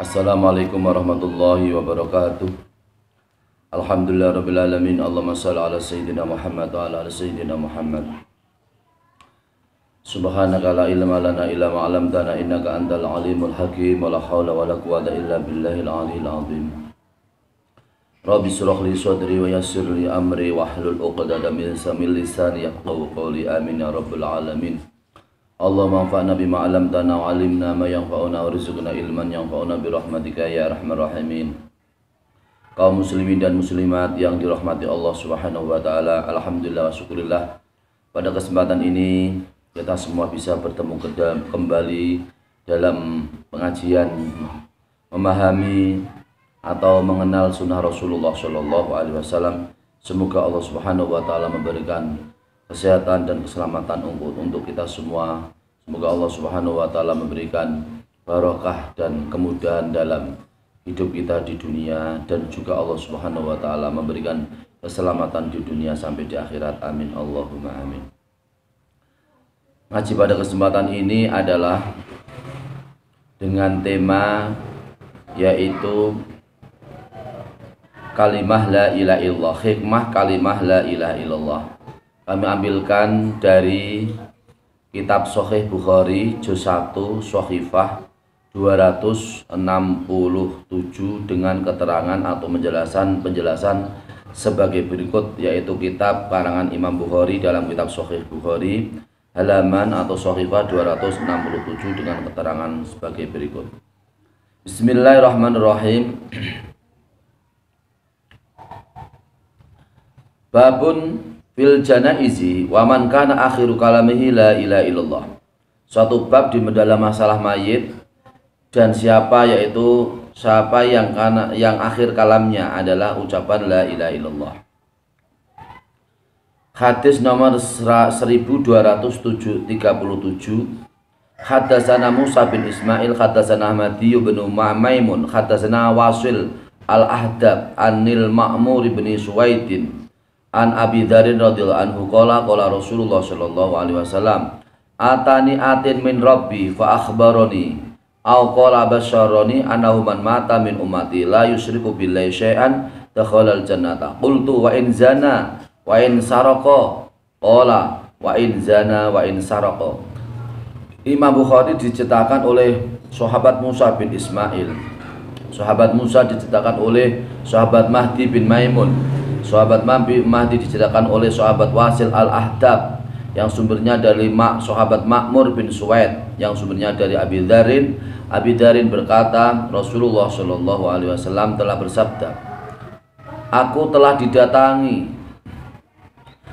Assalamualaikum warahmatullahi wabarakatuh. Alhamdulillah rabbil alamin. Allahumma shalli ala sayyidina Muhammad wa ala ali sayyidina Muhammad. Subhanaka la ilma lana illa ma 'allamtana innaka antal alimul hakim. Wa la haula wa la quwwata illa billahil aliyil azim. Rabbi shrah li sadri wa yassir li amri wahlul 'uqdatam min lisani yafqahu qawli. Amin ya rabbal alamin. Allahumma anfa'na bima 'allamtana wa 'allimna ma yanfa'una warzuqna ilman yanfa'una bi rahmatika ya arhamar rahimin. Kaum muslimin dan muslimat yang dirahmati Allah Subhanahu wa taala, alhamdulillah wa syukurillah. Pada kesempatan ini kita semua bisa bertemu kembali dalam pengajian memahami atau mengenal sunnah Rasulullah Shallallahu Alaihi Wasallam. Semoga Allah Subhanahu wa taala memberikan kesehatan dan keselamatan untuk kita semua. Semoga Allah Subhanahu wa taala memberikan barokah dan kemudahan dalam hidup kita di dunia, dan juga Allah Subhanahu wa taala memberikan keselamatan di dunia sampai di akhirat. Amin Allahumma amin. Ngaji pada kesempatan ini adalah dengan tema yaitu kalimah la ilaha illallah, hikmah kalimah la ilaha illallah. Kami ambilkan dari kitab Sahih Bukhari juz 1 Shahifah 267 dengan keterangan atau penjelasan sebagai berikut, yaitu kitab karangan Imam Bukhari dalam kitab Sahih Bukhari halaman atau Shahifah 267 dengan keterangan sebagai berikut. Bismillahirrahmanirrahim. Babun fil janaizi wa man kana akhiru kalamihi la ilaha illallah. Suatu bab di dalam masalah mayit dan siapa yang akhir kalamnya adalah ucapan la ilaha illallah. Hadis nomor 1237. Haddatsana Musa bin Ismail haddatsana Ahmadi bin Maimun haddatsana Wasil al-Ahdab anil Ma'mur bin Suwaidin an Abi Dzar radhiyallahu anhu qala Rasulullah sallallahu alaihi wasallam atani atin min rabbi fa akhbarani aw qala basyarani annahu man mata min ummati la yusyriku billahi syai'an dakhala al-jannata. Qultu wa in zana wa in saraqa qala wa in zana wa in saraqa. Imam Bukhari diceritakan oleh sahabat Musa bin Ismail. Sahabat Musa diceritakan oleh sahabat Mahdi bin Maimun. Sahabat Mahdi diceritakan oleh sahabat Wasil al-Ahdab yang sumbernya dari sahabat Ma'mur bin Suwaid yang sumbernya dari Abi Dzarin. Abi Dzarin berkata, Rasulullah Shallallahu Alaihi Wasallam telah bersabda, aku telah didatangi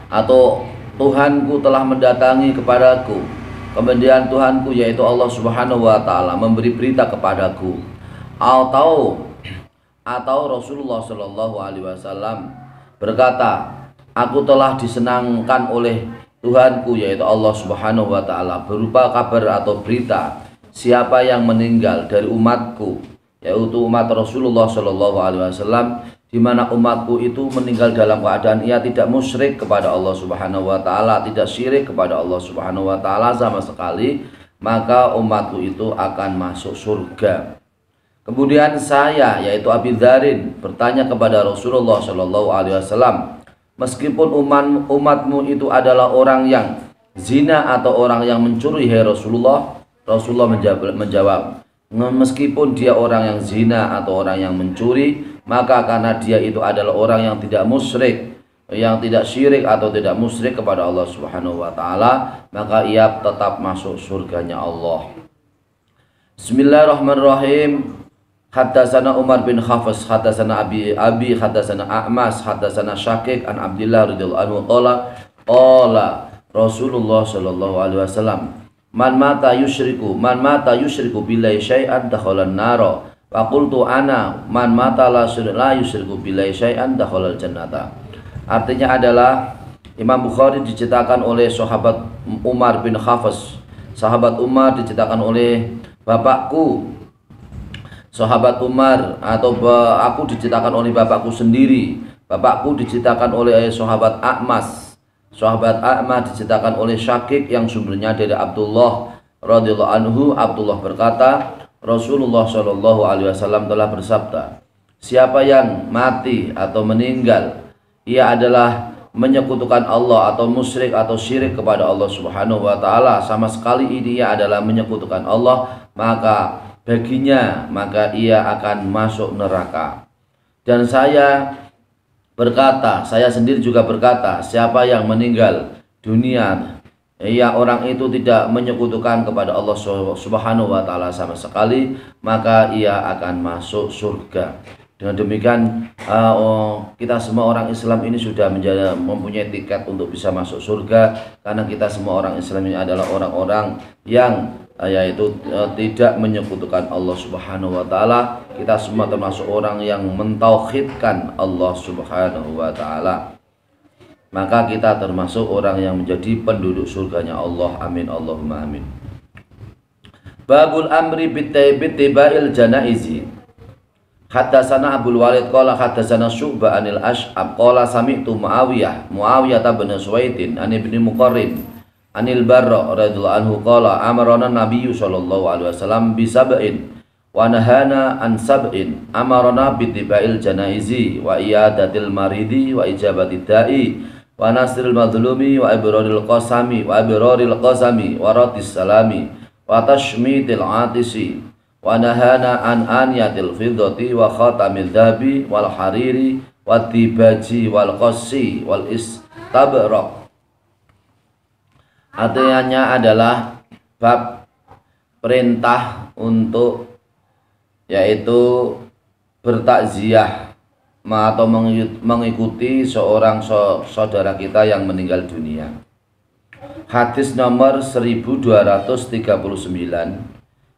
atau Tuhanku telah mendatangi kepadaku, kemudian Tuhanku yaitu Allah Subhanahu wa taala memberi berita kepadaku, atau Rasulullah Shallallahu Alaihi Wasallam berkata, aku telah disenangkan oleh Tuhanku yaitu Allah Subhanahu wa taala berupa kabar atau berita siapa yang meninggal dari umatku, yaitu umat Rasulullah Shallallahu Alaihi Wasallam, di mana umatku itu meninggal dalam keadaan ia tidak musyrik kepada Allah Subhanahu wa taala, tidak syirik kepada Allah Subhanahu wa taala sama sekali, maka umatku itu akan masuk surga. Kemudian saya yaitu Abi Dzarin bertanya kepada Rasulullah Shallallahu Alaihi Wasallam, meskipun umatmu itu adalah orang yang zina atau orang yang mencuri, hai Rasulullah? Rasulullah menjawab, meskipun dia orang yang zina atau orang yang mencuri, maka karena dia itu adalah orang yang tidak musyrik, yang tidak syirik atau tidak musyrik kepada Allah Subhanahu wa taala, maka ia tetap masuk surganya Allah. Bismillahirrahmanirrahim. Haddatsana Umar bin Hafs haddatsana Abi haddatsana A'mas haddatsana Syakik an Abdillah radhiyallahu anhu qala Rasulullah sallallahu alaihi wasallam man mata yusyriku billahi syai'an dakhala an-nar wa qultu ana man mata la yusyriku billahi syai'an dakhala al-jannata. Artinya adalah Imam Bukhari diceritakan oleh sahabat Umar bin Hafs. Sahabat Umar diceritakan oleh bapakku sahabat Umar, atau aku diceritakan oleh bapakku sendiri. Bapakku diceritakan oleh sahabat A'mas. Sahabat A'mas diceritakan oleh Syakik yang sumbernya dari Abdullah radhiyallahu anhu. Abdullah berkata, Rasulullah Shallallahu Alaihi Wasallam telah bersabda, siapa yang mati atau meninggal, ia adalah menyekutukan Allah atau musyrik atau syirik kepada Allah Subhanahu wa taala, sama sekali ia adalah menyekutukan Allah, maka baginya ia akan masuk neraka. Dan saya sendiri juga berkata, siapa yang meninggal dunia, orang itu tidak menyekutukan kepada Allah Subhanahu wa taala sama sekali, maka ia akan masuk surga. Dengan demikian kita semua orang Islam ini sudah mempunyai tiket untuk bisa masuk surga, karena kita semua orang Islam ini adalah orang-orang yang tidak menyekutukan Allah Subhanahu wa taala. Kita semua termasuk orang yang mentauhidkan Allah Subhanahu wa taala. Maka kita termasuk orang yang menjadi penduduk surganya Allah. Amin Allahumma amin. Babul amri bittibail janaizi. Haddatsana Abdul Walid qala haddatsana Syu'bah anil Ash'ab qala sami'tu Muawiyah bin Suwaidin an Ibnu Muqarrin anil Barra radhiyallahu anhu qala amarana Nabiyyu sallallahu alaihi wasallam bi sab'in wa nahana an sab'in. Amarana bittibail janaizi wa iyadatil maridi wa ijabati da'i wa nasril madlumi wa ibraril qasami wa ratis salami wa tashmitil atisi wa nahana an anyatil fiddati wa khatamil dhabi wal hariri wa tibaji wal qassi wal istabraq. Artinya adalah bab perintah untuk yaitu bertakziah atau mengikuti seorang saudara kita yang meninggal dunia. Hadis nomor 1239.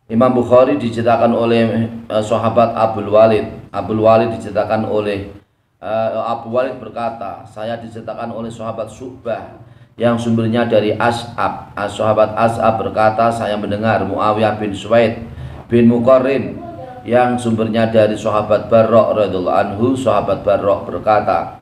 Imam Bukhari diceritakan oleh sahabat Abdul Walid. Abdul Walid diceritakan oleh Abu Walid berkata, saya diceritakan oleh sahabat Syu'bah yang sumbernya dari Ash'ab. Sahabat Ash'ab berkata, saya mendengar Muawiyah bin Suwaid bin Muqarrin yang sumbernya dari sahabat Barra radhiyallahu anhu. Sahabat Barra berkata,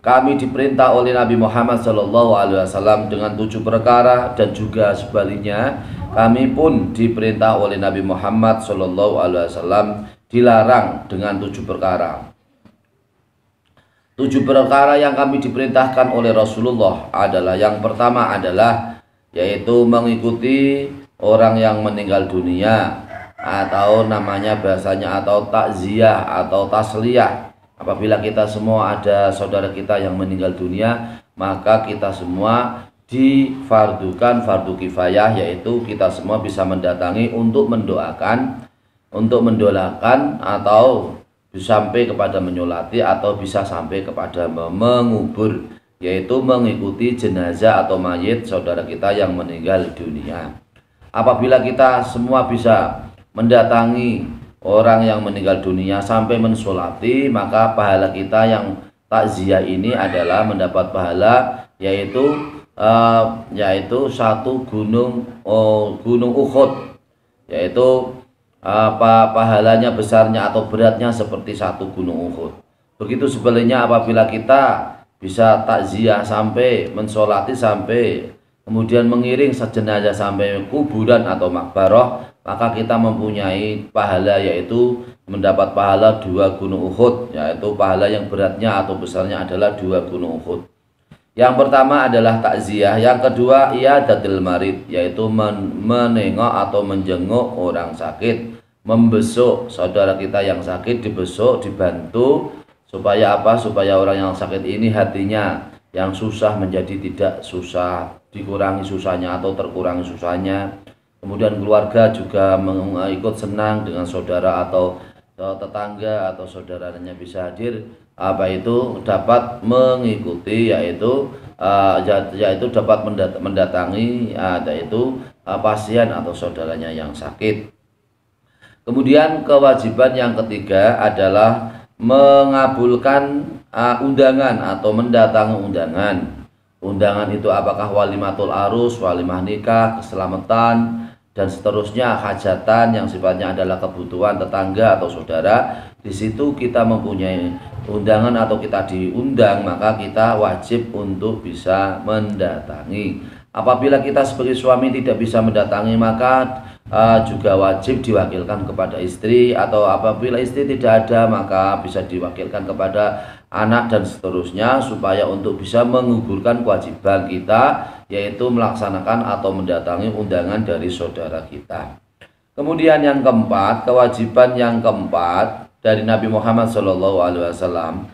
kami diperintah oleh Nabi Muhammad sallallahu alaihi wasallam dengan 7 perkara, dan juga sebaliknya kami pun diperintah oleh Nabi Muhammad sallallahu alaihi wasallam dilarang dengan 7 perkara. 7 perkara yang kami diperintahkan oleh Rasulullah adalah, yang pertama adalah yaitu mengikuti orang yang meninggal dunia, atau namanya bahasanya atau takziah atau tasliyah. Apabila kita semua ada saudara kita yang meninggal dunia, maka kita semua difardukan fardu kifayah, yaitu kita semua bisa mendatangi untuk mendoakan atau sampai kepada menyolati atau bisa sampai kepada mengubur, yaitu mengikuti jenazah atau mayit saudara kita yang meninggal dunia. Apabila kita semua bisa mendatangi orang yang meninggal dunia sampai mensolati, maka pahala kita yang takziah ini adalah mendapat pahala yaitu satu gunung Uhud, yaitu pahalanya besarnya atau beratnya seperti satu gunung Uhud. Begitu sebaliknya, apabila kita bisa takziah sampai mensolati, sampai kemudian mengiring jenazah sampai kuburan atau makbarah, maka kita mempunyai pahala yaitu mendapat pahala 2 gunung Uhud, yaitu pahala yang beratnya atau besarnya adalah 2 gunung Uhud. Yang pertama adalah takziah, yang kedua iyadatul marid, yaitu menengok atau menjenguk orang sakit, membesuk saudara kita yang sakit, dibesuk, dibantu supaya apa? Supaya orang yang sakit ini hatinya yang susah menjadi tidak susah, dikurangi susahnya atau terkurangi susahnya. Kemudian keluarga juga ikut senang dengan saudara atau tetangga atau saudaranya bisa hadir, dapat mengikuti, yaitu dapat mendatangi pasien atau saudaranya yang sakit. Kemudian kewajiban yang ketiga adalah mengabulkan undangan atau mendatangi undangan. Undangan itu apakah walimatul arus, walimah nikah, keselamatan, dan seterusnya, hajatan yang sifatnya adalah kebutuhan tetangga atau saudara. Di situ kita mempunyai undangan atau kita diundang, maka kita wajib untuk bisa mendatangi. Apabila kita sebagai suami tidak bisa mendatangi, maka juga wajib diwakilkan kepada istri, atau apabila istri tidak ada maka bisa diwakilkan kepada anak dan seterusnya, supaya untuk bisa menggugurkan kewajiban kita, yaitu melaksanakan atau mendatangi undangan dari saudara kita. Kemudian yang keempat, kewajiban yang keempat dari Nabi Muhammad SAW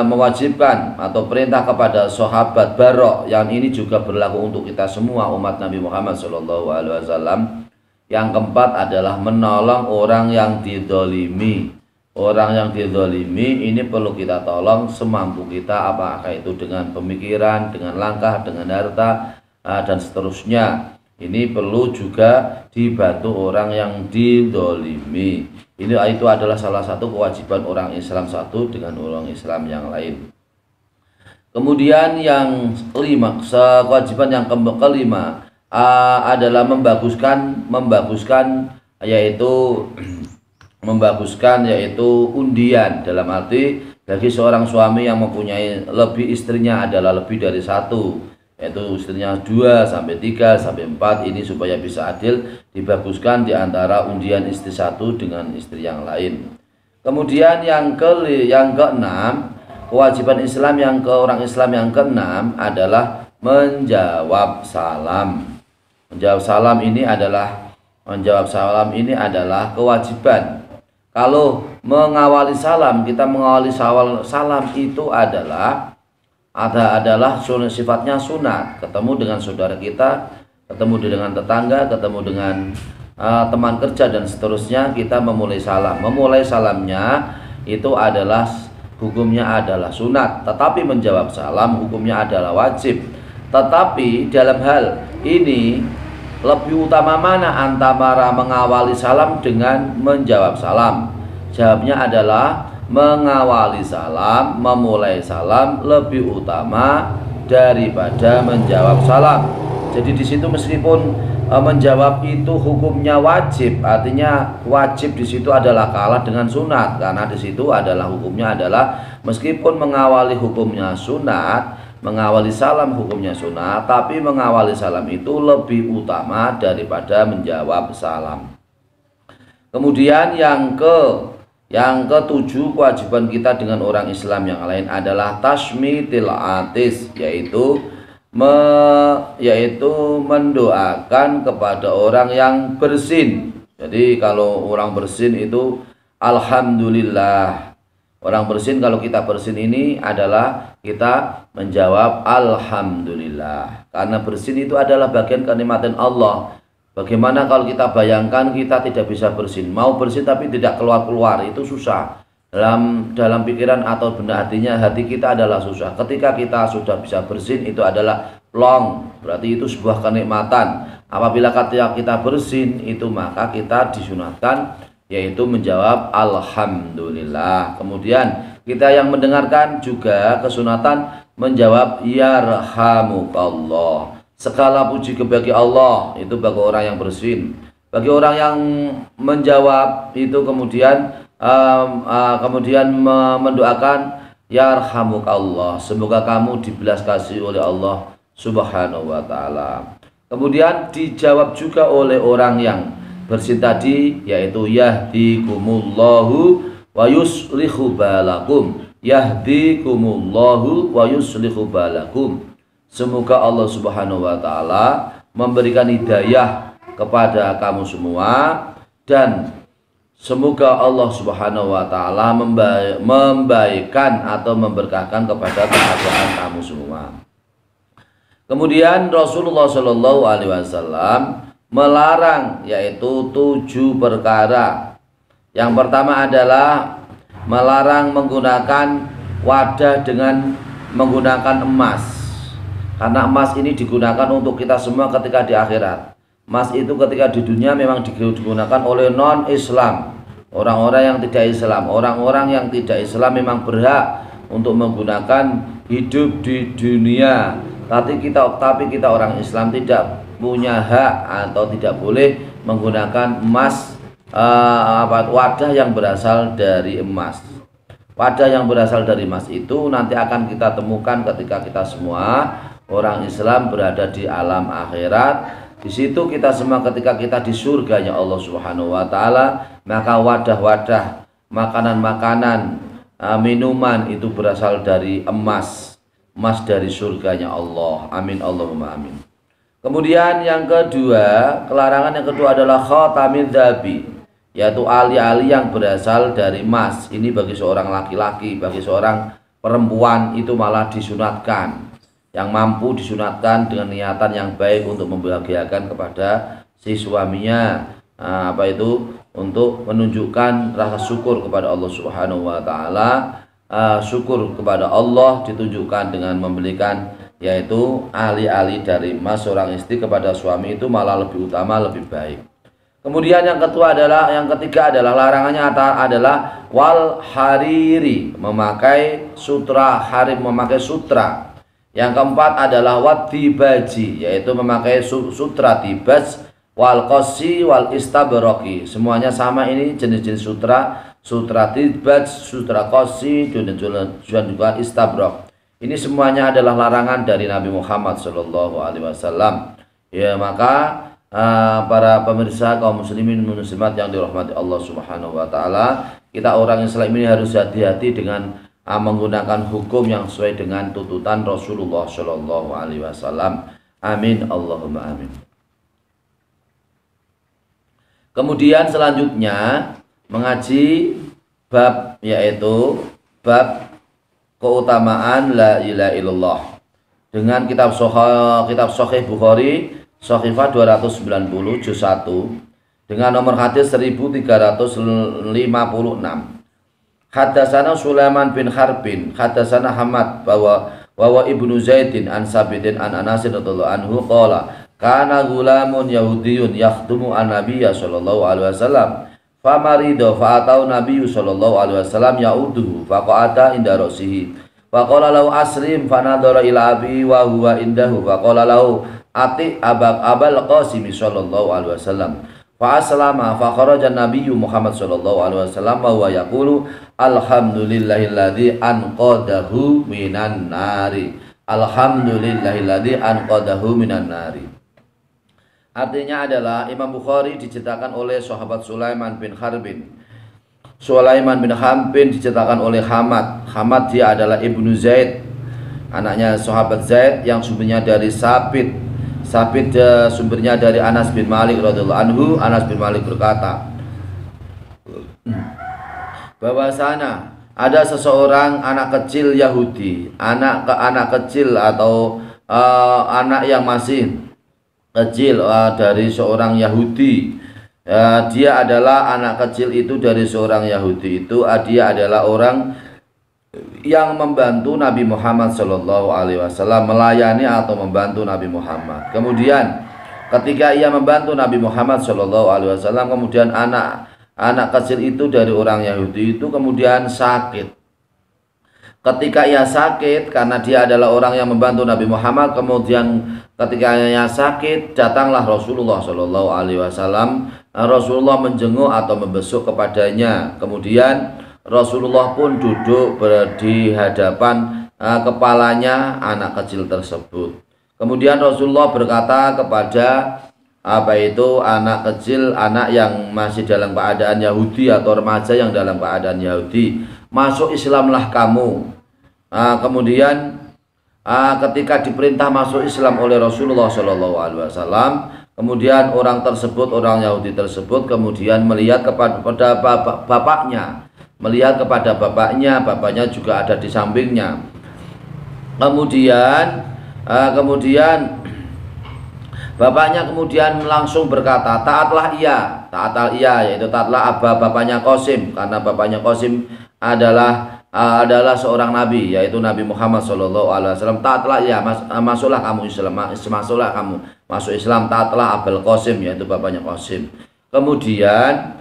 mewajibkan atau perintah kepada sahabat Barok, yang ini juga berlaku untuk kita semua umat Nabi Muhammad SAW. Yang keempat adalah menolong orang yang didolimi. Orang yang didolimi ini perlu kita tolong semampu kita, apakah itu dengan pemikiran, dengan langkah, dengan harta, dan seterusnya. Ini perlu juga dibantu orang yang didolimi. Itu adalah salah satu kewajiban orang Islam satu dengan orang Islam yang lain. Kemudian yang kelima, kewajiban yang kelima adalah membaguskan yaitu undian, dalam arti bagi seorang suami yang mempunyai lebih istrinya adalah lebih dari satu, yaitu istrinya 2 sampai 3 sampai 4, ini supaya bisa adil, dibaguskan di antara undian istri satu dengan istri yang lain. Kemudian yang keenam, kewajiban Islam orang Islam yang keenam adalah menjawab salam. Menjawab salam ini adalah kewajiban. Kalau mengawali salam, kita mengawali salam itu adalah sifatnya sunat. Ketemu dengan saudara kita, ketemu dengan tetangga, ketemu dengan teman kerja dan seterusnya, kita memulai salam. Memulai salamnya itu adalah hukumnya adalah sunat, tetapi menjawab salam hukumnya adalah wajib. Tetapi dalam hal ini lebih utama mana antara mengawali salam dengan menjawab salam? Jawabnya adalah mengawali salam, memulai salam lebih utama daripada menjawab salam. Jadi di situ meskipun menjawab itu hukumnya wajib, artinya wajib di situ adalah kalah dengan sunat, karena di situ adalah hukumnya adalah meskipun mengawali hukumnya sunat, mengawali salam hukumnya sunat, tapi mengawali salam itu lebih utama daripada menjawab salam. Kemudian yang ketujuh, kewajiban kita dengan orang Islam yang lain adalah tasmitil atis, yaitu mendoakan kepada orang yang bersin. Jadi kalau orang bersin itu alhamdulillah. Orang bersin, kalau kita bersin ini adalah kita menjawab alhamdulillah, karena bersin itu adalah bagian kenikmatan Allah. Bagaimana kalau kita bayangkan kita tidak bisa bersin, mau bersin tapi tidak keluar-keluar, itu susah. Dalam pikiran atau benak hati kita adalah susah. Ketika kita sudah bisa bersin, itu adalah plong, berarti itu sebuah kenikmatan. Apabila kita bersin itu, maka kita disunatkan yaitu menjawab alhamdulillah. Kemudian kita yang mendengarkan juga kesunatan menjawab yarhamukallah. Segala puji bagi Allah, itu bagi orang yang bersin. Bagi orang yang menjawab itu kemudian mendoakan yarhamukallah, semoga kamu dibelas kasih oleh Allah Subhanahu wa taala. Kemudian dijawab juga oleh orang yang bersin tadi, yaitu yahdikumullahu wa yuslihu balakum. Yahdikumullahu wa yuslihu balakum. Semoga Allah Subhanahu wa taala memberikan hidayah kepada kamu semua, dan semoga Allah Subhanahu wa taala membaikkan atau memberkahkan kepada keadaan kamu semua. Kemudian Rasulullah Shallallahu alaihi wasallam melarang yaitu 7 perkara. Yang pertama adalah melarang menggunakan wadah dengan menggunakan emas, karena emas ini digunakan untuk kita semua ketika di akhirat. Emas itu ketika di dunia memang digunakan oleh non-Islam, orang-orang yang tidak Islam. Orang-orang yang tidak Islam memang berhak untuk menggunakan hidup di dunia, tapi kita orang Islam tidak punya hak atau tidak boleh menggunakan emas, wadah yang berasal dari emas. Wadah yang berasal dari emas itu nanti akan kita temukan ketika kita semua orang Islam berada di alam akhirat, Di situ kita semua ketika kita di surganya Allah Subhanahu wa taala, maka wadah-wadah makanan-makanan, minuman itu berasal dari emas dari surganya Allah. Amin Allahumma amin. Kemudian yang kedua, larangan yang kedua adalah khatamid dzabi, yaitu ali-ali yang berasal dari emas. Ini bagi seorang laki-laki, bagi seorang perempuan itu malah disunatkan. Yang mampu disunatkan dengan niatan yang baik untuk membahagiakan kepada si suaminya, untuk menunjukkan rasa syukur kepada Allah Subhanahu wa taala. Syukur kepada Allah ditunjukkan dengan memberikan yaitu ali-ali dari emas seorang istri kepada suami, itu malah lebih utama, lebih baik. Kemudian yang ketiga adalah larangannya adalah wal hariri, memakai sutra harim, memakai sutra. Yang keempat adalah wadibaji, yaitu memakai sutra dibaj, wal qasi wal istabraqi. Semuanya sama, ini jenis-jenis sutra dibaj, sutra qasi, dan juga istabraq. Ini semuanya adalah larangan dari Nabi Muhammad SAW. Ya, maka para pemirsa kaum muslimin muslimat yang dirahmati Allah Subhanahu wa taala, kita orang Islam ini harus hati-hati dengan menggunakan hukum yang sesuai dengan tuntutan Rasulullah Shallallahu Alaihi Wasallam. Amin Allahumma amin. Kemudian selanjutnya mengaji bab, yaitu bab keutamaan la ilaha illallah dengan kitab Sahih Bukhari Shahifah 290 juz 1 dengan nomor hadis 1356. Haddatsana Sulaiman bin Harbin, haddatsana Hamad bahwa Ibnu Zaidin an Sabitin an Anas radhiyallahu anhu qala kana gulamun yahudiyyun yakhdumu an-nabiyya sallallahu alaihi wasallam famarido fa'atau nabiyyu sallallahu alaihi wasallam ya'uduhu faqa'ada inda ra'sihi faqala lahu aslim fanadara ila abi wa huwa indahu faqala lahu ati abal qasim sallallahu alaihi wasallam fa aslama fa kharaja nabiyyu Muhammad sallallahu alaihi wasallam wa huwa yaqulu alhamdulillahilladzi anqadahu minan nari, alhamdulillahilladzi anqadahu minan nari. Artinya adalah Imam Bukhari diceritakan oleh sahabat Sulaiman bin Harbin. Sulaiman bin Harbin diceritakan oleh Hamad. Hamad dia adalah Ibnu Zaid, anaknya sahabat Zaid yang sumbernya dari Sabit. Sabit sumbernya dari Anas bin Malik radhiyallahu anhu. Anas bin Malik berkata bahwasanya ada seseorang anak kecil Yahudi, anak kecil atau anak yang masih kecil dari seorang Yahudi. Dia adalah anak kecil itu dari seorang Yahudi itu, dia adalah orang yang membantu Nabi Muhammad Shallallahu Alaihi Wasallam, melayani atau membantu Nabi Muhammad. Kemudian ketika ia membantu Nabi Muhammad Shallallahu Alaihi Wasallam, kemudian anak kecil itu dari orang Yahudi itu kemudian sakit. Ketika ia sakit, karena dia adalah orang yang membantu Nabi Muhammad, kemudian ketika ia sakit, datanglah Rasulullah Shallallahu Alaihi Wasallam. Rasulullah menjenguk atau membesuk kepadanya. Kemudian Rasulullah pun duduk di hadapan kepalanya anak kecil tersebut. Kemudian Rasulullah berkata kepada anak kecil, anak yang masih dalam keadaan Yahudi atau remaja yang dalam keadaan Yahudi, masuk Islamlah kamu. Kemudian ketika diperintah masuk Islam oleh Rasulullah Shallallahu Alaihi Wasallam, kemudian orang Yahudi tersebut kemudian melihat kepada bapaknya. Melihat kepada bapaknya juga ada di sampingnya. Kemudian bapaknya kemudian langsung berkata, taatlah ia, yaitu taatlah bapaknya Qasim, karena bapaknya Qasim adalah seorang nabi, yaitu Nabi Muhammad Shallallahu Alaihi Wasallam. Taatlah ia, masuklah kamu Islam, masuklah kamu masuk Islam, taatlah Abul Qasim, yaitu bapaknya Qasim. Kemudian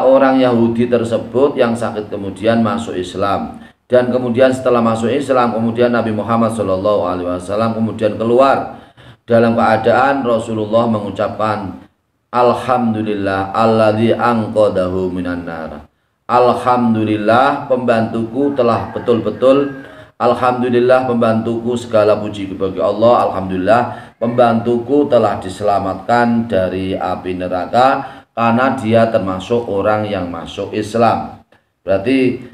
orang Yahudi tersebut yang sakit kemudian masuk Islam, dan kemudian setelah masuk Islam kemudian Nabi Muhammad Shallallahu Alaihi Wasallam kemudian keluar dalam keadaan Rasulullah mengucapkan alhamdulillah alladzi anqadahu minan nar. Alhamdulillah, pembantuku telah betul-betul, alhamdulillah pembantuku, segala puji bagi Allah, alhamdulillah pembantuku telah diselamatkan dari api neraka karena dia termasuk orang yang masuk Islam. Berarti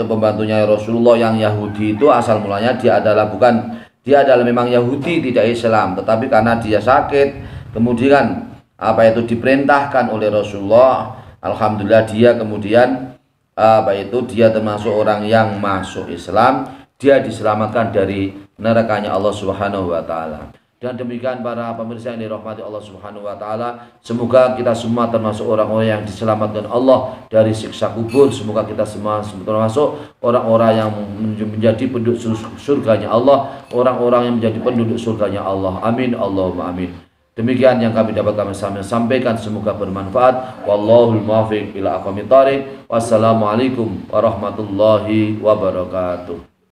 pembantunya Rasulullah yang Yahudi itu asal mulanya dia adalah memang Yahudi tidak Islam, tetapi karena dia sakit kemudian diperintahkan oleh Rasulullah, alhamdulillah dia kemudian dia termasuk orang yang masuk Islam, dia diselamatkan dari nerakanya Allah Subhanahu wa taala. Dan demikian para pemirsa yang dirahmati Allah Subhanahu wa taala, semoga kita semua termasuk orang-orang yang diselamatkan Allah dari siksa kubur. Semoga kita semua termasuk orang-orang yang menjadi penduduk surganya Allah, orang-orang yang menjadi penduduk surganya Allah. Amin Allahumma amin. Demikian yang kami dapat kami sampaikan, semoga bermanfaat. Wallahul muwaffiq ila aqwamit thoriq. Wassalamualaikum warahmatullahi wabarakatuh.